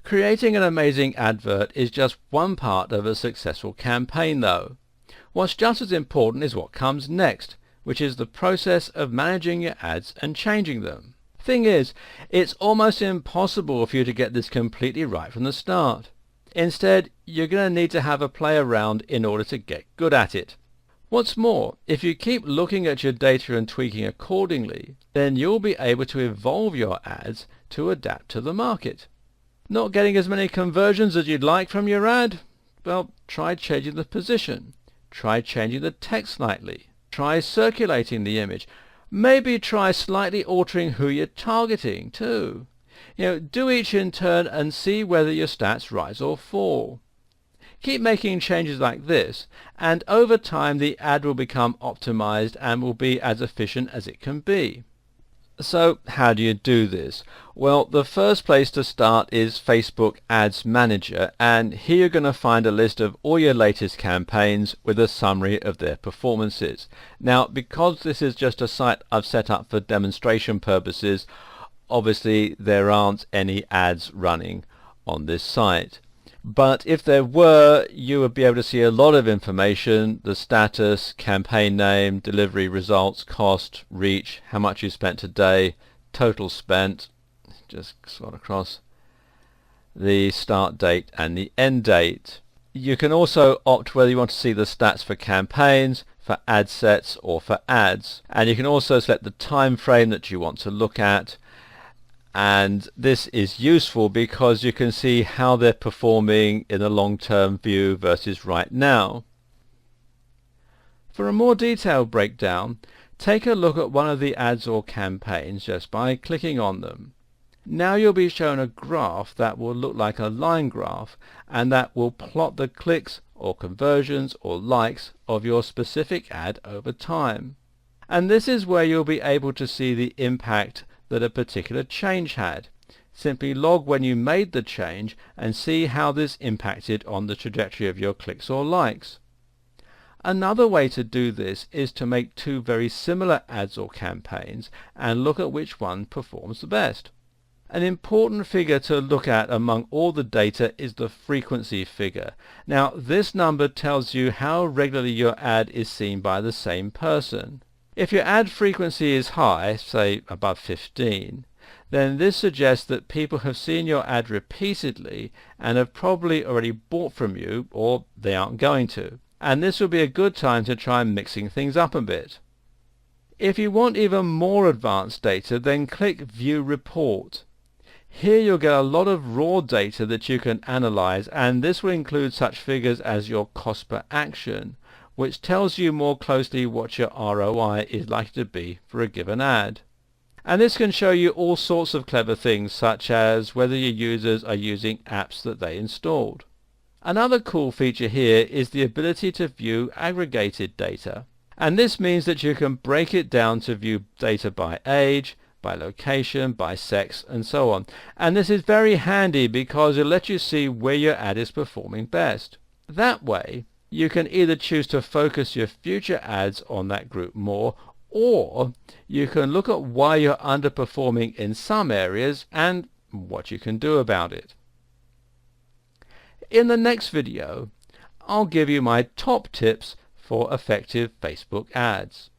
Creating an amazing advert is just one part of a successful campaign though. What's just as important is what comes next, which is the process of managing your ads and changing them. Thing is, it's almost impossible for you to get this completely right from the start. Instead, you're going to need to have a play around in order to get good at it. What's more, if you keep looking at your data and tweaking accordingly, then you'll be able to evolve your ads to adapt to the market. Not getting as many conversions as you'd like from your ad? Well, try changing the position. Try changing the text slightly. Try circulating the image. Maybe try slightly altering who you're targeting too. Do each in turn and see whether your stats rise or fall. Keep making changes like this, and over time the ad will become optimized and will be as efficient as it can be. So how do you do this? Well, the first place to start is Facebook Ads Manager, and here you're going to find a list of all your latest campaigns with a summary of their performances. Now, because this is just a site I've set up for demonstration purposes, obviously there aren't any ads running on this site. But if there were, you would be able to see a lot of information: the status, campaign name, delivery results, cost, reach, how much you spent today, total spent, just scroll across, the start date and the end date. You can also opt whether you want to see the stats for campaigns, for ad sets or for ads, and you can also select the time frame that you want to look at. And this is useful because you can see how they're performing in a long-term view versus right now. For a more detailed breakdown, take a look at one of the ads or campaigns just by clicking on them. Now you'll be shown a graph that will look like a line graph, and that will plot the clicks or conversions or likes of your specific ad over time. And this is where you'll be able to see the impact that a particular change had. Simply log when you made the change and see how this impacted on the trajectory of your clicks or likes. Another way to do this is to make two very similar ads or campaigns and look at which one performs the best. An important figure to look at among all the data is the frequency figure. Now, this number tells you how regularly your ad is seen by the same person. If your ad frequency is high, say above 15, then this suggests that people have seen your ad repeatedly and have probably already bought from you, or they aren't going to. And this will be a good time to try mixing things up a bit. If you want even more advanced data, then click View Report. Here you'll get a lot of raw data that you can analyze, and this will include such figures as your cost per action, which tells you more closely what your ROI is likely to be for a given ad. And this can show you all sorts of clever things, such as whether your users are using apps that they installed. Another cool feature here is the ability to view aggregated data. And this means that you can break it down to view data by age, by location, by sex, and so on. And this is very handy because it'll let you see where your ad is performing best. That way, you can either choose to focus your future ads on that group more, or you can look at why you're underperforming in some areas and what you can do about it. In the next video, I'll give you my top tips for effective Facebook ads.